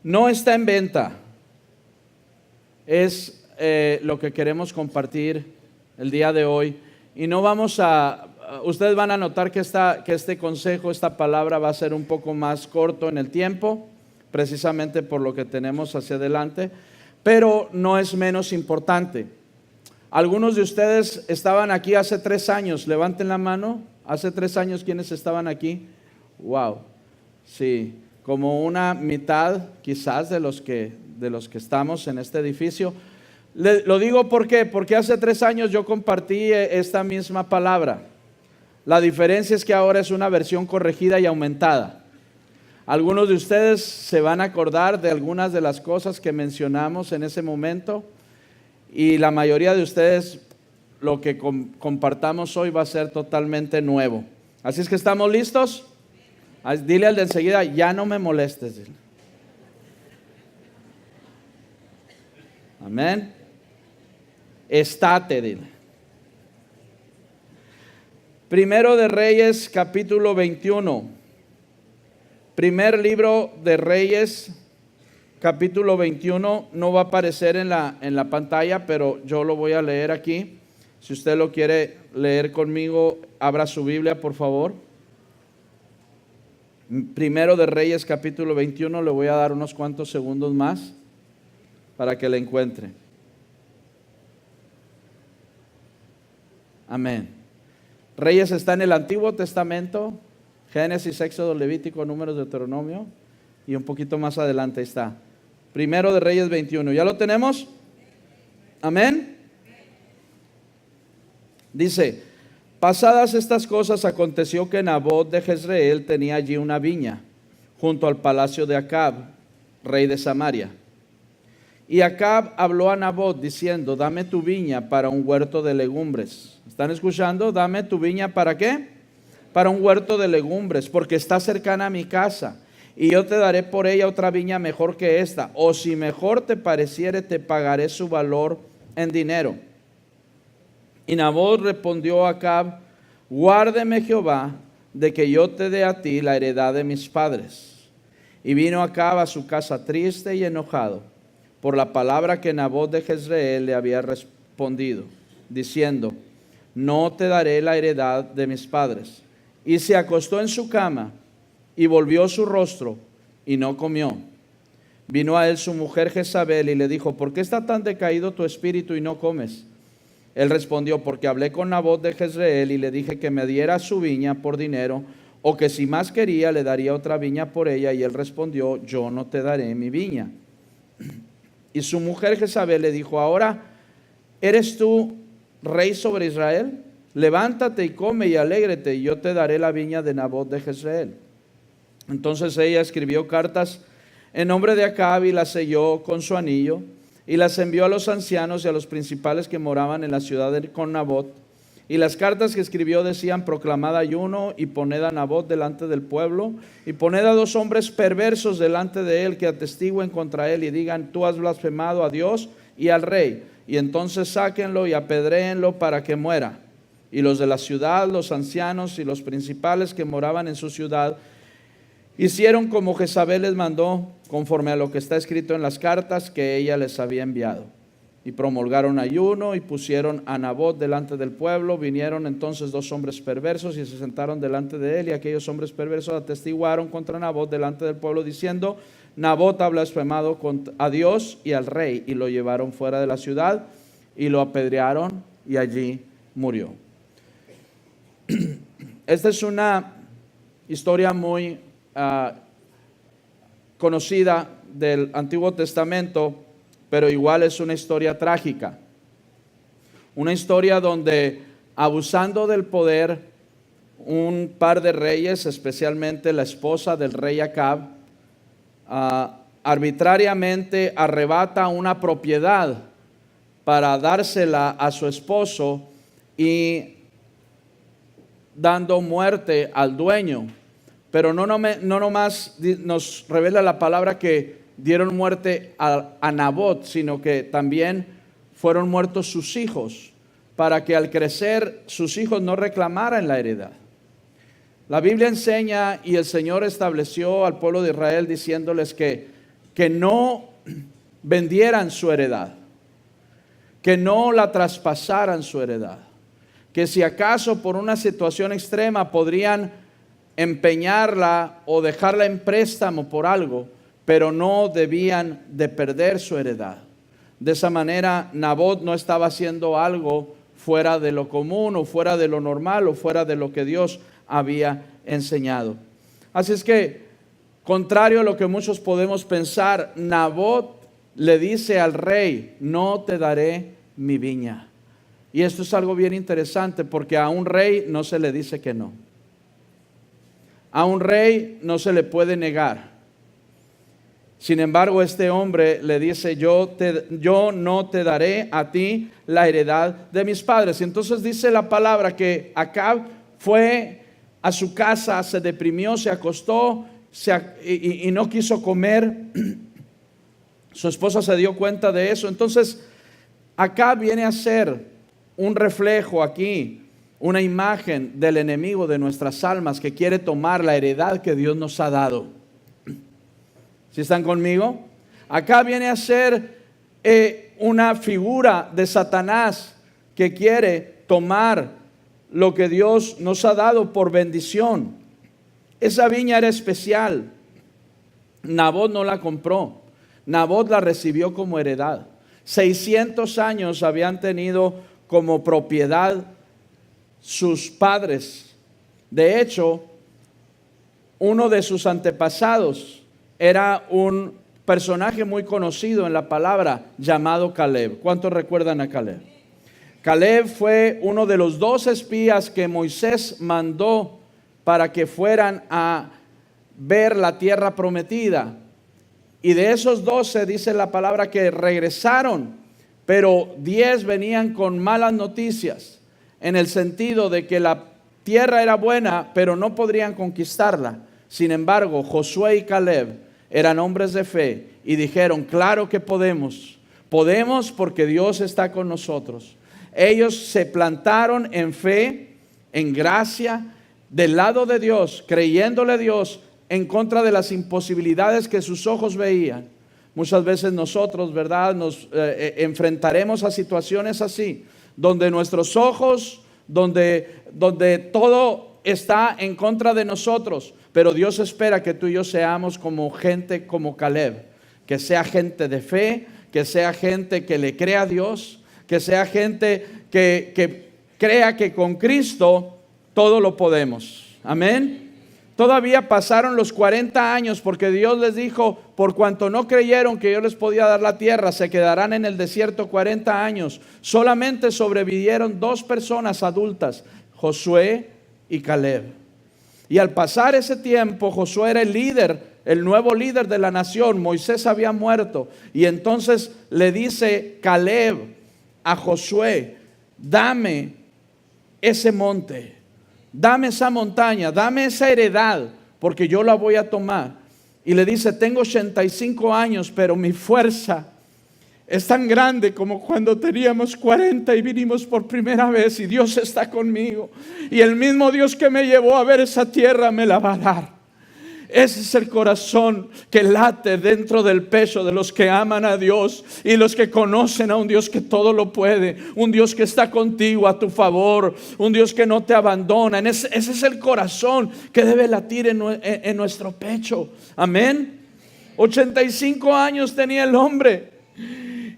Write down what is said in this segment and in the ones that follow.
no está en venta. Es lo que queremos compartir el día de hoy. Y no vamos ustedes van a notar que este consejo, esta palabra va a ser un poco más corto en el tiempo, precisamente por lo que tenemos hacia adelante, pero no es menos importante. Algunos de ustedes estaban aquí hace 3 años, levanten la mano. Hace 3 años, ¿quiénes estaban aquí? Wow, sí, como una mitad quizás de los que estamos en este edificio. Lo digo porque hace 3 años yo compartí esta misma palabra. La diferencia es que ahora es una versión corregida y aumentada. Algunos de ustedes se van a acordar de algunas de las cosas que mencionamos en ese momento, y la mayoría de ustedes lo que compartamos hoy va a ser totalmente nuevo. Así es que ¿estamos listos? Dile al de enseguida, ya no me molestes. Dile. Amén. Estate, dile. Primero de Reyes, capítulo 21. Primer libro de Reyes, capítulo 21. No va a aparecer en la pantalla, pero yo lo voy a leer aquí. Si usted lo quiere leer conmigo, abra su Biblia, por favor. Primero de Reyes, capítulo 21. Le voy a dar unos cuantos segundos más para que la encuentre. Amén. Reyes está en el Antiguo Testamento, Génesis, Éxodo, Levítico, Números, Deuteronomio, y un poquito más adelante está. Primero de Reyes 21. ¿Ya lo tenemos? Amén. Dice: pasadas estas cosas, aconteció que Nabot de Jezreel tenía allí una viña, junto al palacio de Acab, rey de Samaria. Y Acab habló a Nabot diciendo: dame tu viña para un huerto de legumbres. ¿Están escuchando? Dame tu viña, ¿para qué? Para un huerto de legumbres, porque está cercana a mi casa, y yo te daré por ella otra viña mejor que esta, o si mejor te pareciere, te pagaré su valor en dinero. Y Nabot respondió a Acab: guárdeme Jehová de que yo te dé a ti la heredad de mis padres. Y vino Acab a su casa triste y enojado por la palabra que Nabot de Jezreel le había respondido, diciendo: no te daré la heredad de mis padres. Y se acostó en su cama y volvió su rostro y no comió. Vino a él su mujer Jezabel y le dijo: ¿por qué está tan decaído tu espíritu y no comes? Él respondió: porque hablé con Nabot de Jezreel y le dije que me diera su viña por dinero, o que si más quería le daría otra viña por ella. Y él respondió: yo no te daré mi viña. Y su mujer Jezabel le dijo: ahora ¿eres tú rey sobre Israel? Levántate y come y alégrate, y yo te daré la viña de Nabot de Jezreel. Entonces ella escribió cartas en nombre de Acab y las selló con su anillo, y las envió a los ancianos y a los principales que moraban en la ciudad con Nabot. Y las cartas que escribió decían: proclamad ayuno y poned a Nabot delante del pueblo, y poned a 2 hombres perversos delante de él que atestiguen contra él y digan: tú has blasfemado a Dios y al rey. Y entonces sáquenlo y apedréenlo para que muera. Y los de la ciudad, los ancianos y los principales que moraban en su ciudad, hicieron como Jezabel les mandó, conforme a lo que está escrito en las cartas que ella les había enviado. Y promulgaron ayuno y pusieron a Nabot delante del pueblo. Vinieron entonces 2 hombres perversos y se sentaron delante de él, y aquellos hombres perversos atestiguaron contra Nabot delante del pueblo, diciendo: Nabot ha blasfemado a Dios y al rey. Y lo llevaron fuera de la ciudad y lo apedrearon, y allí murió. Esta es una historia muy conocida del Antiguo Testamento, pero igual es una historia trágica. Una historia donde, abusando del poder, un par de reyes, especialmente la esposa del rey Acab, arbitrariamente arrebata una propiedad para dársela a su esposo, y dando muerte al dueño. Pero no nomás nos revela la palabra que dieron muerte a Nabot, sino que también fueron muertos sus hijos, para que al crecer sus hijos no reclamaran la heredad. La Biblia enseña, y el Señor estableció al pueblo de Israel diciéndoles que que no vendieran su heredad, que no la traspasaran su heredad, que si acaso por una situación extrema podrían empeñarla o dejarla en préstamo por algo, pero no debían de perder su heredad. De esa manera, Nabot no estaba haciendo algo fuera de lo común o fuera de lo normal o fuera de lo que Dios había enseñado. Así es que, contrario a lo que muchos podemos pensar, Nabot le dice al rey: no te daré mi viña. Y esto es algo bien interesante, porque a un rey no se le dice que no. A un rey no se le puede negar. Sin embargo, este hombre le dice: yo no te daré a ti la heredad de mis padres. Y entonces dice la palabra que Acab fue a su casa, se deprimió, se acostó y no quiso comer. Su esposa se dio cuenta de eso. Entonces Acab viene a ser un reflejo aquí, una imagen del enemigo de nuestras almas, que quiere tomar la heredad que Dios nos ha dado. ¿Sí están conmigo? Acá viene a ser una figura de Satanás que quiere tomar lo que Dios nos ha dado por bendición. Esa viña era especial. Nabot no la compró. Nabot la recibió como heredad. 600 años habían tenido como propiedad sus padres. De hecho, uno de sus antepasados era un personaje muy conocido en la palabra llamado Caleb. ¿Cuántos recuerdan a Caleb? Caleb fue uno de los 2 espías que Moisés mandó para que fueran a ver la tierra prometida. Y de esos 12 dice la palabra que regresaron, pero 10 venían con malas noticias, en el sentido de que la tierra era buena, pero no podrían conquistarla. Sin embargo, Josué y Caleb eran hombres de fe y dijeron: claro que podemos porque Dios está con nosotros. Ellos se plantaron en fe, en gracia, del lado de Dios, creyéndole a Dios en contra de las imposibilidades que sus ojos veían. Muchas veces nosotros, ¿verdad?, nos enfrentaremos a situaciones así, donde nuestros ojos, donde todo está en contra de nosotros. Pero Dios espera que tú y yo seamos como gente como Caleb, que sea gente de fe, que sea gente que le crea a Dios, que sea gente que crea que con Cristo todo lo podemos. Amén. Todavía pasaron los 40 años, porque Dios les dijo: por cuanto no creyeron que yo les podía dar la tierra, se quedarán en el desierto 40 años. Solamente sobrevivieron 2 personas adultas, Josué y Caleb. Y al pasar ese tiempo, Josué era el líder, el nuevo líder de la nación. Moisés había muerto. Y entonces le dice Caleb a Josué: dame ese monte, dame esa montaña, dame esa heredad, porque yo la voy a tomar. Y le dice: tengo 85 años, pero mi fuerza es tan grande como cuando teníamos 40 y vinimos por primera vez, y Dios está conmigo, y el mismo Dios que me llevó a ver esa tierra me la va a dar. Ese es el corazón que late dentro del pecho de los que aman a Dios y los que conocen a un Dios que todo lo puede, un Dios que está contigo, a tu favor, un Dios que no te abandona. Ese es el corazón que debe latir en nuestro pecho. Amén. 85 años tenía el hombre.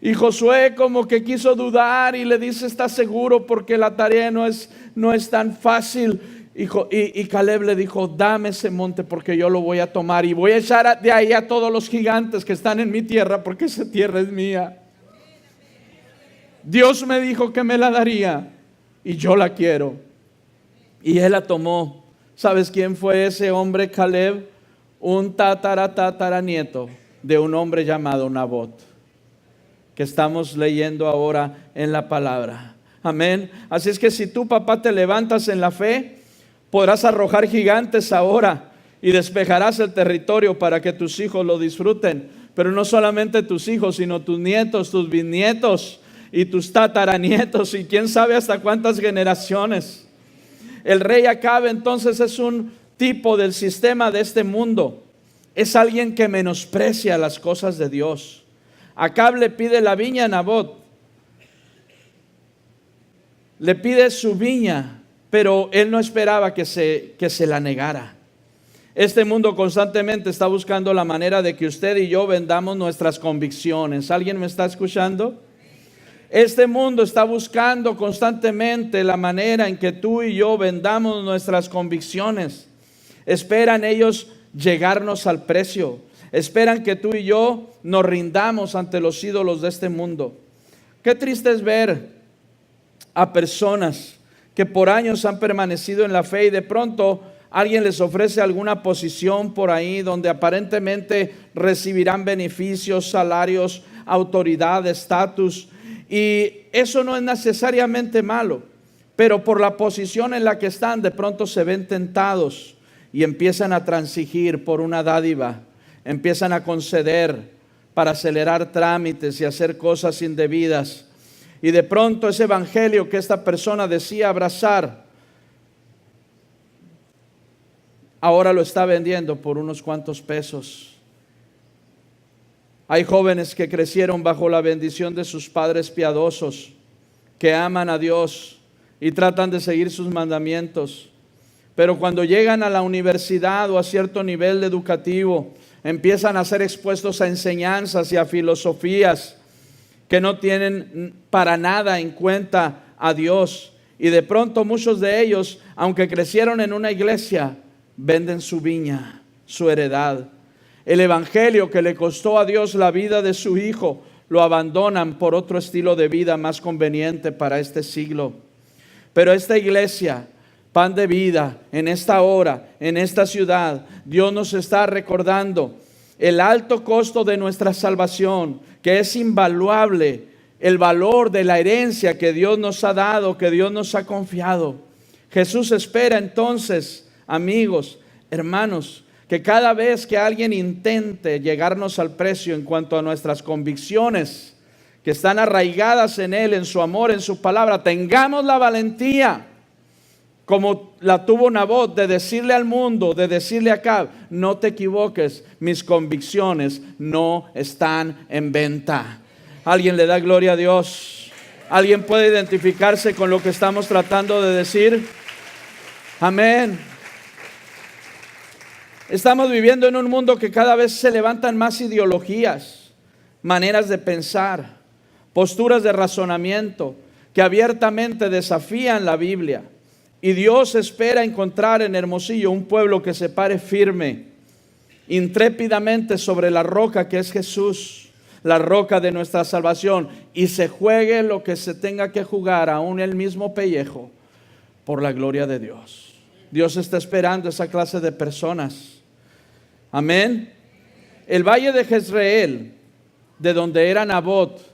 Y Josué como que quiso dudar y le dice: ¿estás seguro? Porque la tarea no es tan fácil. Y Caleb le dijo: dame ese monte, porque yo lo voy a tomar y voy a echar de ahí a todos los gigantes que están en mi tierra, porque esa tierra es mía. Dios me dijo que me la daría y yo la quiero. Y él la tomó. ¿Sabes quién fue ese hombre, Caleb? Un tataranieto de un hombre llamado Nabot, que estamos leyendo ahora en la palabra. Amén. Así es que si tú, papá, te levantas en la fe, podrás arrojar gigantes ahora y despejarás el territorio para que tus hijos lo disfruten. Pero no solamente tus hijos, sino tus nietos, tus bisnietos y tus tataranietos, y quién sabe hasta cuántas generaciones. El rey Acab entonces es un tipo del sistema de este mundo. es alguien que menosprecia las cosas de Dios. Acab le pide la viña a Nabot, le pide su viña, pero él no esperaba que se la negara. Este mundo constantemente está buscando la manera de que usted y yo vendamos nuestras convicciones. ¿Alguien me está escuchando? Este mundo está buscando constantemente la manera en que tú y yo vendamos nuestras convicciones. Esperan ellos llegarnos al precio. Esperan que tú y yo nos rindamos ante los ídolos de este mundo. Qué triste es ver a personas que por años han permanecido en la fe y de pronto alguien les ofrece alguna posición por ahí donde aparentemente recibirán beneficios, salarios, autoridad, estatus. Y eso no es necesariamente malo, pero por la posición en la que están de pronto se ven tentados y empiezan a transigir por una dádiva, empiezan a conceder para acelerar trámites y hacer cosas indebidas. Y de pronto ese evangelio que esta persona decía abrazar, ahora lo está vendiendo por unos cuantos pesos. Hay jóvenes que crecieron bajo la bendición de sus padres piadosos, que aman a Dios y tratan de seguir sus mandamientos. Pero cuando llegan a la universidad o a cierto nivel educativo, empiezan a ser expuestos a enseñanzas y a filosofías que no tienen para nada en cuenta a Dios. Y de pronto muchos de ellos, aunque crecieron en una iglesia, venden su viña, su heredad. El evangelio que le costó a Dios la vida de su hijo, lo abandonan por otro estilo de vida más conveniente para este siglo. Pero esta iglesia, Pan de Vida, en esta hora, en esta ciudad, Dios nos está recordando el alto costo de nuestra salvación, que es invaluable, el valor de la herencia que Dios nos ha dado, que Dios nos ha confiado. Jesús espera entonces, amigos, hermanos, que cada vez que alguien intente llegarnos al precio en cuanto a nuestras convicciones, que están arraigadas en Él, en su amor, en su palabra, tengamos la valentía, como la tuvo Nabot, de decirle al mundo, de decirle a Acab: no te equivoques, mis convicciones no están en venta. ¿Alguien le da gloria a Dios? ¿Alguien puede identificarse con lo que estamos tratando de decir? Amén. Estamos viviendo en un mundo que cada vez se levantan más ideologías, maneras de pensar, posturas de razonamiento que abiertamente desafían la Biblia. Y Dios espera encontrar en Hermosillo un pueblo que se pare firme, intrépidamente sobre la roca que es Jesús, la roca de nuestra salvación, y se juegue lo que se tenga que jugar, aún el mismo pellejo, por la gloria de Dios. Dios está esperando esa clase de personas. Amén. El valle de Jezreel, de donde era Nabot,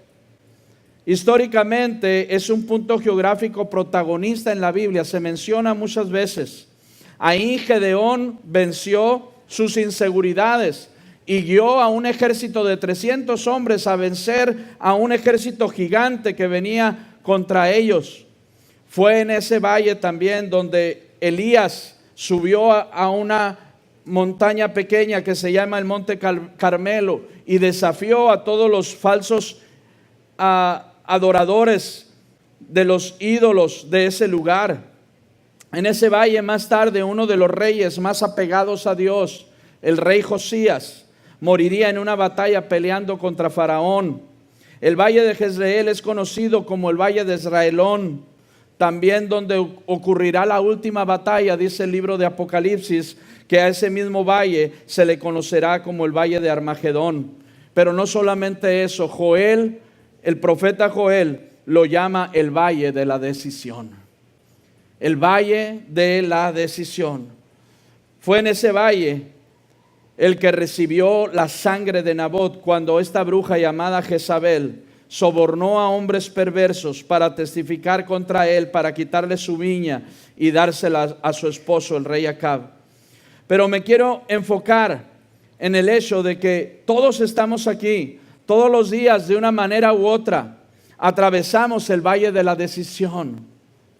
históricamente es un punto geográfico protagonista en la Biblia. Se menciona muchas veces. Ahí Gedeón venció sus inseguridades y guió a un ejército de 300 hombres a vencer a un ejército gigante que venía contra ellos. Fue en ese valle también donde Elías subió a una montaña pequeña que se llama el Monte Carmelo y desafió a todos los falsos adoradores de los ídolos de ese lugar. En ese valle más tarde uno de los reyes más apegados a Dios, el rey Josías, moriría en una batalla peleando contra Faraón. El valle de Jezreel es conocido como el valle de Israelón, también donde ocurrirá la última batalla. Dice el libro de Apocalipsis que a ese mismo valle se le conocerá como el valle de Armagedón. Pero no solamente eso, Joel, el profeta Joel, lo llama el valle de la decisión. El valle de la decisión. Fue en ese valle el que recibió la sangre de Nabot cuando esta bruja llamada Jezabel sobornó a hombres perversos para testificar contra él, para quitarle su viña y dársela a su esposo, el rey Acab. Pero me quiero enfocar en el hecho de que todos estamos aquí, todos los días de una manera u otra, atravesamos el valle de la decisión.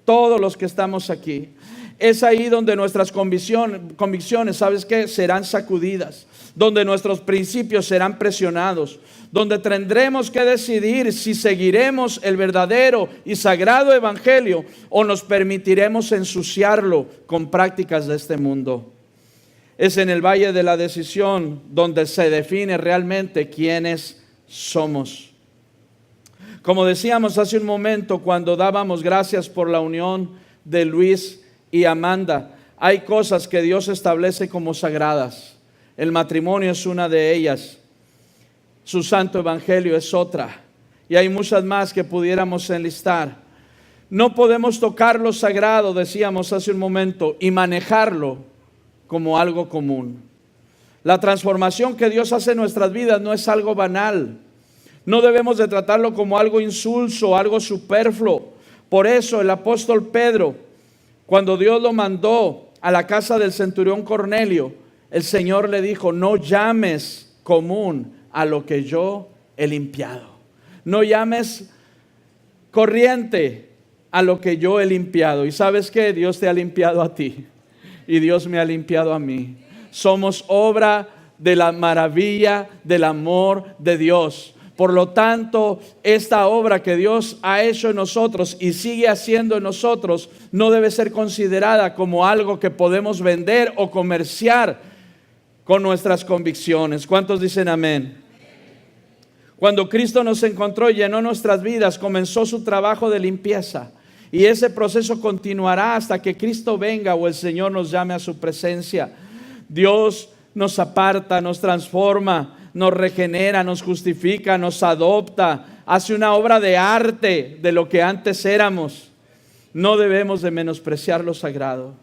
Todos los que estamos aquí. Es ahí donde nuestras convicciones, ¿sabes qué? Serán sacudidas. donde nuestros principios serán presionados, donde tendremos que decidir si seguiremos el verdadero y sagrado evangelio o nos permitiremos ensuciarlo con prácticas de este mundo. Es en el valle de la decisión donde se define realmente quiénes somos. Como decíamos hace un momento cuando dábamos gracias por la unión de Luis y Amanda, hay cosas que Dios establece como sagradas. El matrimonio es una de ellas. Su santo evangelio es otra. Y hay muchas más que pudiéramos enlistar. No podemos tocar lo sagrado, decíamos hace un momento, y manejarlo como algo común. La transformación que Dios hace en nuestras vidas no es algo banal. No debemos de tratarlo como algo insulso, algo superfluo. Por eso el apóstol Pedro, cuando Dios lo mandó a la casa del centurión Cornelio, el Señor le dijo: no llames común a lo que yo he limpiado. No llames corriente a lo que yo he limpiado. ¿Y sabes qué? Dios te ha limpiado a ti. Y Dios me ha limpiado a mí. Somos obra de la maravilla del amor de Dios. Por lo tanto, esta obra que Dios ha hecho en nosotros y sigue haciendo en nosotros no debe ser considerada como algo que podemos vender o comerciar con nuestras convicciones. ¿Cuántos dicen amén? Cuando Cristo nos encontró y llenó nuestras vidas, comenzó su trabajo de limpieza. Y ese proceso continuará hasta que Cristo venga o el Señor nos llame a su presencia. Dios nos aparta, nos transforma, nos regenera, nos justifica, nos adopta, hace una obra de arte de lo que antes éramos. No debemos de menospreciar lo sagrado.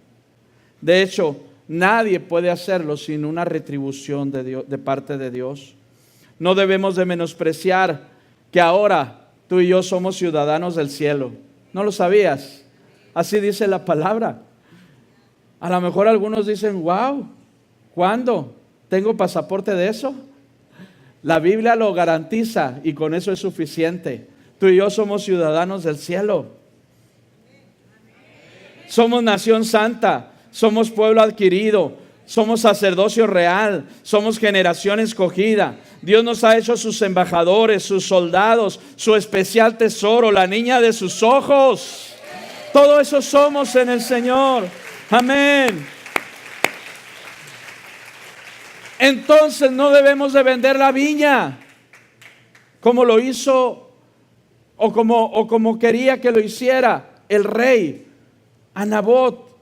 De hecho, nadie puede hacerlo sin una retribución de Dios, de parte de Dios. No debemos de menospreciar que ahora tú y yo somos ciudadanos del cielo. ¿No lo sabías? Así dice la palabra. A lo mejor algunos dicen: wow, ¿cuándo? ¿Tengo pasaporte de eso? La Biblia lo garantiza y con eso es suficiente. Tú y yo somos ciudadanos del cielo. Somos nación santa, somos pueblo adquirido, somos sacerdocio real, somos generación escogida. Dios nos ha hecho sus embajadores, sus soldados, su especial tesoro, la niña de sus ojos. Todo eso somos en el Señor. Amén. Entonces no debemos de vender la viña como lo hizo o como quería que lo hiciera el rey a Nabot.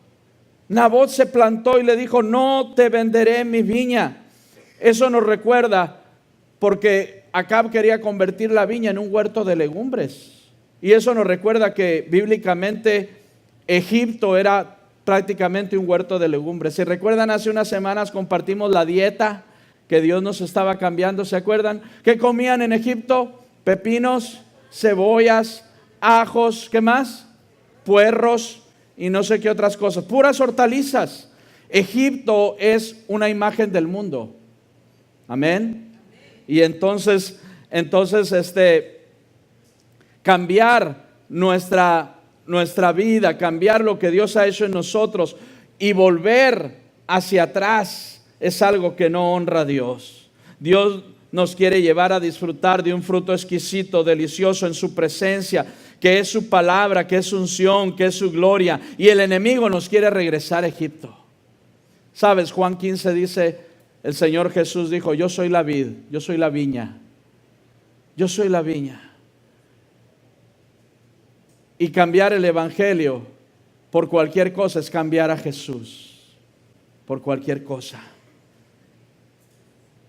Nabot se plantó y le dijo: no te venderé mi viña. Eso nos recuerda porque Acab quería convertir la viña en un huerto de legumbres. Y eso nos recuerda que bíblicamente Egipto era prácticamente un huerto de legumbres. Si recuerdan, hace unas semanas compartimos la dieta que Dios nos estaba cambiando. ¿Se acuerdan? ¿Qué comían en Egipto? Pepinos, cebollas, ajos, ¿qué más? Puerros y no sé qué otras cosas. Puras hortalizas. Egipto es una imagen del mundo. Amén. Y entonces cambiar nuestra vida, cambiar lo que Dios ha hecho en nosotros y volver hacia atrás es algo que no honra a Dios. Dios nos quiere llevar a disfrutar de un fruto exquisito, delicioso en su presencia, que es su palabra, que es su unción, que es su gloria. Y el enemigo nos quiere regresar a Egipto. ¿Sabes? Juan 15 dice, el Señor Jesús dijo: yo soy la vid, yo soy la viña. Yo soy la viña. Y cambiar el evangelio por cualquier cosa es cambiar a Jesús. Por cualquier cosa.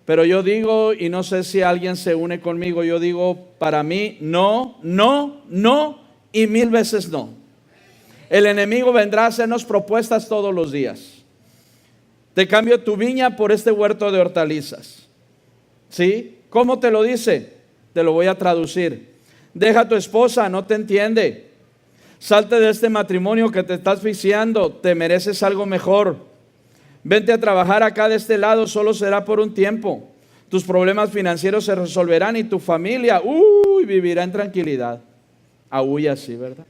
Pero yo digo, y no sé si alguien se une conmigo, yo digo, para mí, no, no, no y 1000 veces no. El enemigo vendrá a hacernos propuestas todos los días. Te cambio tu viña por este huerto de hortalizas. ¿Sí? ¿Cómo te lo dice? Te lo voy a traducir. Deja a tu esposa, no te entiende. Salte de este matrimonio que te está asfixiando, te mereces algo mejor. Vente a trabajar acá de este lado, solo será por un tiempo. Tus problemas financieros se resolverán y tu familia, vivirá en tranquilidad. Aúlla así, ¿verdad?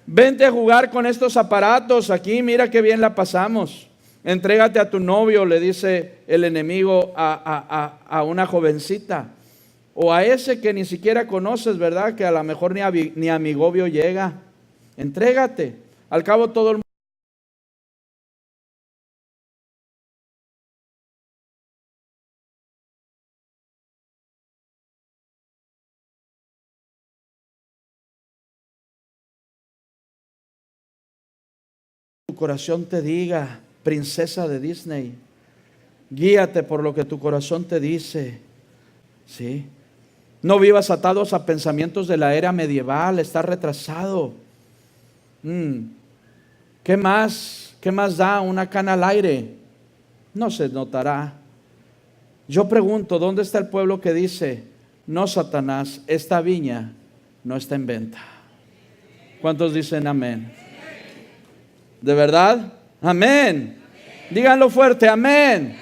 Vente a jugar con estos aparatos aquí, mira qué bien la pasamos. Entrégate a tu novio, le dice el enemigo a una jovencita. O a ese que ni siquiera conoces, ¿verdad? Que a lo mejor ni amigobio llega. Entrégate. Al cabo todo el mundo. Tu corazón te diga, princesa de Disney. Guíate por lo que tu corazón te dice. ¿Sí? No vivas atados a pensamientos de la era medieval. Estás retrasado. ¿Qué más? ¿Qué más da una cana al aire? No se notará. Yo pregunto, ¿dónde está el pueblo que dice, no, Satanás, esta viña no está en venta? ¿Cuántos dicen amén? ¿De verdad? Amén. Díganlo fuerte, amén.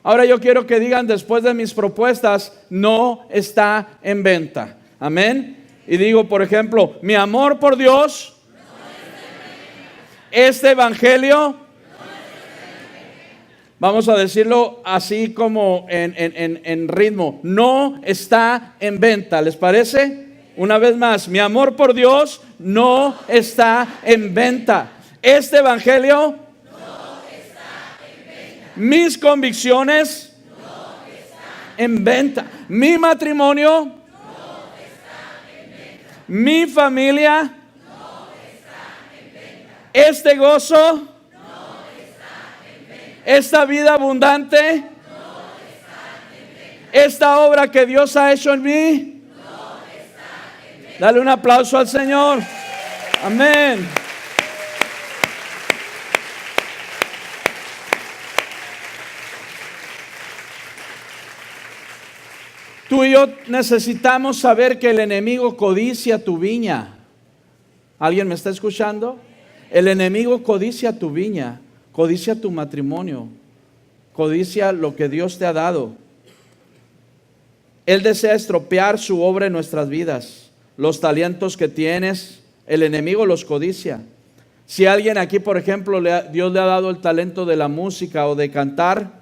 Ahora yo quiero que digan después de mis propuestas, no está en venta. Amén. Y digo, por ejemplo, mi amor por Dios, este evangelio, vamos a decirlo así como en ritmo, no está en venta. ¿Les parece? Una vez más, mi amor por Dios no está en venta. Este evangelio no está en venta. Mis convicciones no están en venta. Mi matrimonio no está en venta. Mi familia no está en venta. Este gozo no está en venta. Esta vida abundante no está en venta. Esta obra que Dios ha hecho en mí. Dale un aplauso al Señor. Amén. Tú y yo necesitamos saber que el enemigo codicia tu viña. ¿Alguien me está escuchando? El enemigo codicia tu viña, codicia tu matrimonio, codicia lo que Dios te ha dado. Él desea estropear su obra en nuestras vidas. Los talentos que tienes, el enemigo los codicia. Si alguien aquí, por ejemplo, Dios le ha dado el talento de la música o de cantar,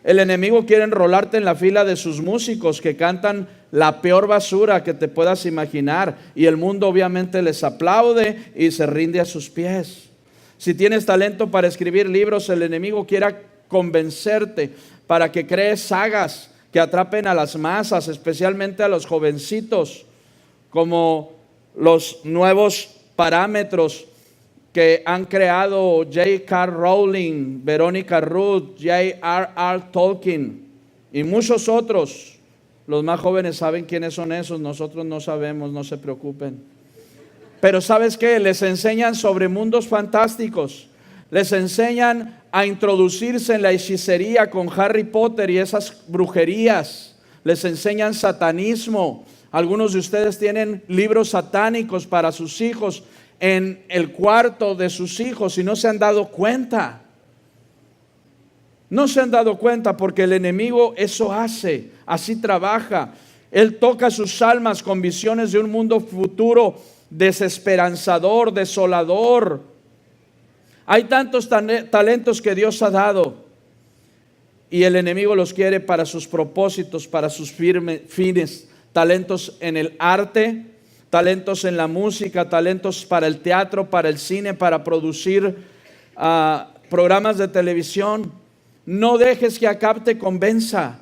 el enemigo quiere enrolarte en la fila de sus músicos que cantan la peor basura que te puedas imaginar, y el mundo obviamente les aplaude y se rinde a sus pies. Si tienes talento para escribir libros, el enemigo quiere convencerte para que crees sagas que atrapen a las masas, especialmente a los jovencitos, como los nuevos parámetros que han creado J.K. Rowling, Verónica Roth, J.R.R. Tolkien y muchos otros. Los más jóvenes saben quiénes son esos, nosotros no sabemos, no se preocupen. Pero ¿sabes qué? Les enseñan sobre mundos fantásticos, les enseñan a introducirse en la hechicería con Harry Potter y esas brujerías, les enseñan satanismo. Algunos de ustedes tienen libros satánicos para sus hijos en el cuarto de sus hijos y no se han dado cuenta. No se han dado cuenta porque el enemigo eso hace, así trabaja. Él toca sus almas con visiones de un mundo futuro desesperanzador, desolador. Hay tantos talentos que Dios ha dado y el enemigo los quiere para sus propósitos, para sus fines. Talentos en el arte, talentos en la música, talentos para el teatro, para el cine, para producir programas de televisión. No dejes que Acab te convenza.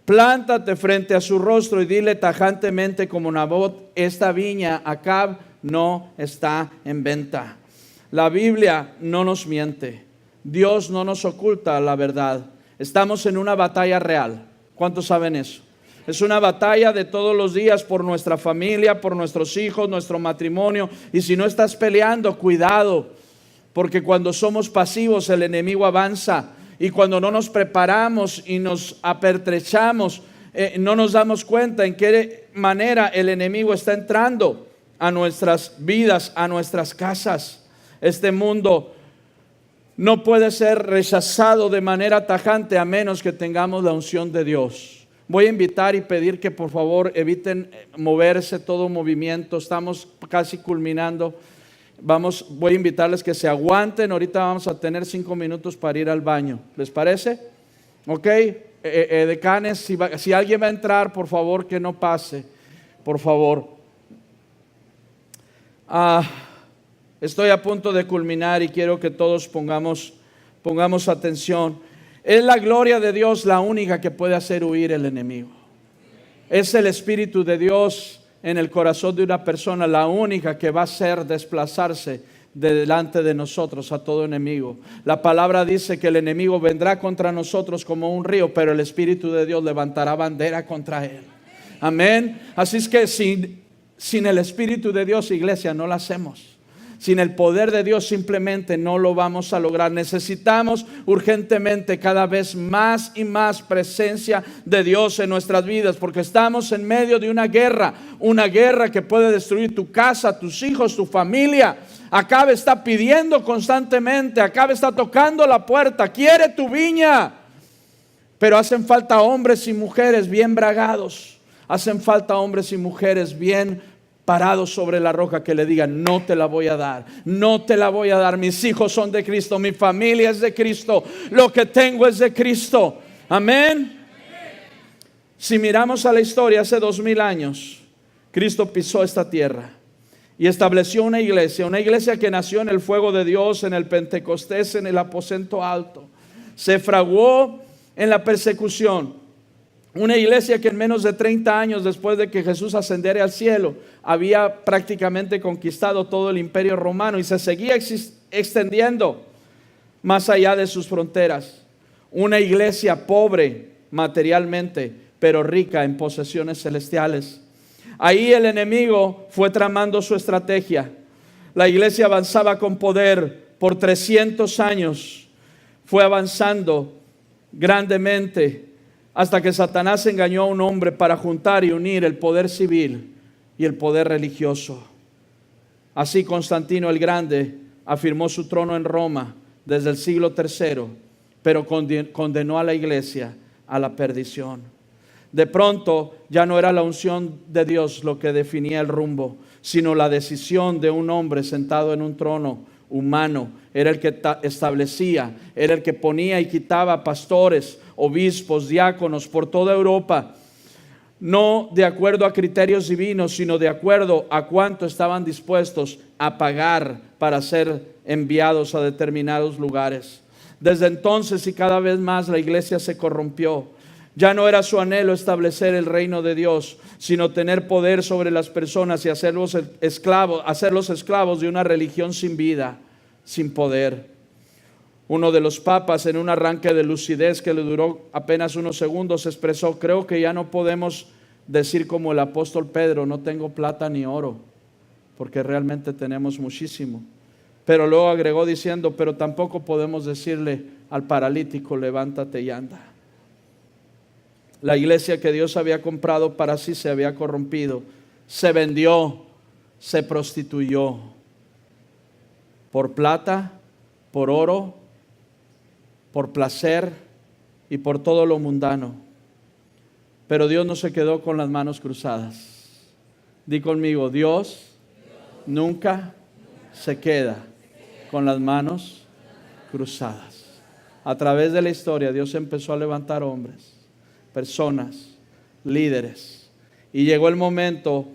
Plántate frente a su rostro y dile tajantemente como Nabot, esta viña, Acab, no está en venta. La Biblia no nos miente. Dios no nos oculta la verdad. Estamos en una batalla real. ¿Cuántos saben eso? Es una batalla de todos los días por nuestra familia, por nuestros hijos, nuestro matrimonio. Y si no estás peleando, cuidado, porque cuando somos pasivos el enemigo avanza. Y cuando no nos preparamos y nos apertrechamos, no nos damos cuenta en qué manera el enemigo está entrando a nuestras vidas, a nuestras casas. Este mundo no puede ser rechazado de manera tajante a menos que tengamos la unción de Dios. Voy a invitar y pedir que por favor eviten moverse, todo movimiento. Estamos casi culminando. Voy a invitarles que se aguanten. Ahorita vamos a tener 5 minutos para ir al baño. ¿Les parece? Ok. Decanes, si alguien va a entrar, por favor que no pase. Por favor. Estoy a punto de culminar y quiero que todos pongamos atención. Es la gloria de Dios la única que puede hacer huir el enemigo. Es el Espíritu de Dios en el corazón de una persona la única que va a hacer desplazarse de delante de nosotros a todo enemigo. La palabra dice que el enemigo vendrá contra nosotros como un río, pero el Espíritu de Dios levantará bandera contra él. Amén. Así es que sin el Espíritu de Dios, iglesia, no la hacemos. Sin el poder de Dios simplemente no lo vamos a lograr. Necesitamos urgentemente cada vez más y más presencia de Dios en nuestras vidas, porque estamos en medio de una guerra que puede destruir tu casa, tus hijos, tu familia. Acab está pidiendo constantemente, Acab está tocando la puerta, quiere tu viña, pero hacen falta hombres y mujeres bien bragados, hacen falta hombres y mujeres bien parados sobre la roca que le digan: no te la voy a dar, no te la voy a dar. Mis hijos son de Cristo, mi familia es de Cristo, lo que tengo es de Cristo. Amén. Si miramos a la historia, hace 2000 años Cristo pisó esta tierra y estableció una iglesia que nació en el fuego de Dios, en el Pentecostés, en el aposento alto. Se fraguó en la persecución. Una iglesia que en menos de 30 años después de que Jesús ascendiera al cielo había prácticamente conquistado todo el imperio romano y se seguía extendiendo más allá de sus fronteras. Una iglesia pobre materialmente, pero rica en posesiones celestiales. Ahí el enemigo fue tramando su estrategia. La iglesia avanzaba con poder por 300 años. Fue avanzando grandemente, hasta que Satanás engañó a un hombre para juntar y unir el poder civil y el poder religioso. Así Constantino el Grande afirmó su trono en Roma desde el siglo III, pero condenó a la iglesia a la perdición. De pronto ya no era la unción de Dios lo que definía el rumbo, sino la decisión de un hombre sentado en un trono humano. Era el que establecía, era el que ponía y quitaba pastores, obispos, diáconos por toda Europa, no de acuerdo a criterios divinos, sino de acuerdo a cuánto estaban dispuestos a pagar para ser enviados a determinados lugares. Desde entonces y cada vez más la iglesia se corrompió. Ya no era su anhelo establecer el reino de Dios, sino tener poder sobre las personas y hacerlos esclavos de una religión sin vida, sin poder. Uno de los papas, en un arranque de lucidez que le duró apenas unos segundos, expresó: creo que ya no podemos decir como el apóstol Pedro: no tengo plata ni oro, porque realmente tenemos muchísimo. Pero luego agregó diciendo: pero tampoco podemos decirle al paralítico: levántate y anda. La iglesia que Dios había comprado para sí se había corrompido, se vendió, se prostituyó por plata, por oro, por placer y por todo lo mundano. Pero Dios no se quedó con las manos cruzadas. Di conmigo: Dios nunca se queda con las manos cruzadas. A través de la historia Dios empezó a levantar hombres, personas, líderes, y llegó el momento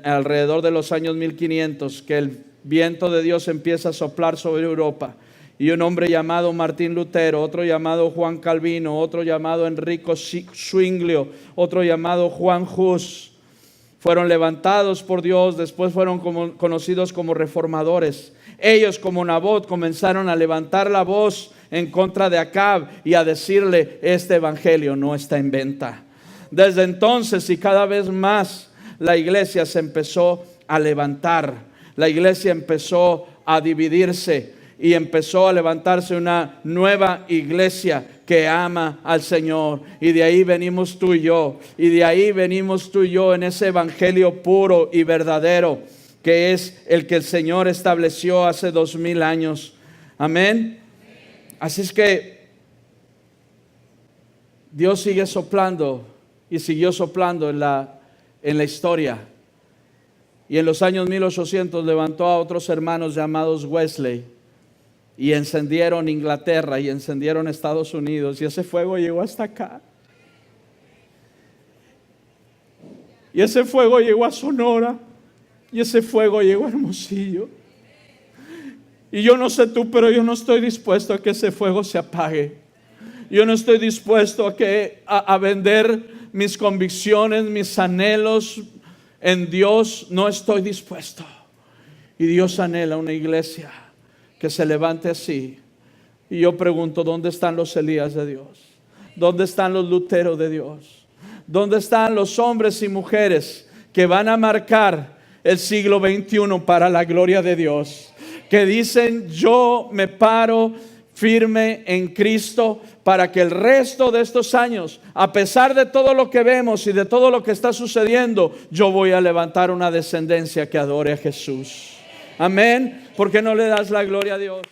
alrededor de los años 1500 que el viento de Dios empieza a soplar sobre Europa. Y un hombre llamado Martín Lutero, otro llamado Juan Calvino, otro llamado Enrico Zwinglio, otro llamado Juan Hus, fueron levantados por Dios. Después fueron conocidos como reformadores. Ellos, como Nabot, comenzaron a levantar la voz en contra de Acab y a decirle: este evangelio no está en venta. Desde entonces y cada vez más la iglesia se empezó a levantar. La iglesia empezó a dividirse. Y empezó a levantarse una nueva iglesia que ama al Señor. Y de ahí venimos tú y yo. Y de ahí venimos tú y yo en ese evangelio puro y verdadero, que es el que el Señor estableció hace 2000 años. Amén. Así es que Dios sigue soplando y siguió soplando en la historia. Y en los años 1800 levantó a otros hermanos llamados Wesley y encendieron Inglaterra y encendieron Estados Unidos, y ese fuego llegó hasta acá. Y ese fuego llegó a Sonora, y ese fuego llegó a Hermosillo. Y yo no sé tú, pero yo no estoy dispuesto a que ese fuego se apague. Yo no estoy dispuesto a vender mis convicciones, mis anhelos en Dios. No estoy dispuesto. Y Dios anhela una iglesia que se levante así. Y yo pregunto, ¿dónde están los Elías de Dios? ¿Dónde están los Luteros de Dios? ¿Dónde están los hombres y mujeres que van a marcar el siglo XXI para la gloria de Dios? Que dicen, yo me paro firme en Cristo para que el resto de estos años, a pesar de todo lo que vemos y de todo lo que está sucediendo, yo voy a levantar una descendencia que adore a Jesús. Amén. ¿Por qué no le das la gloria a Dios?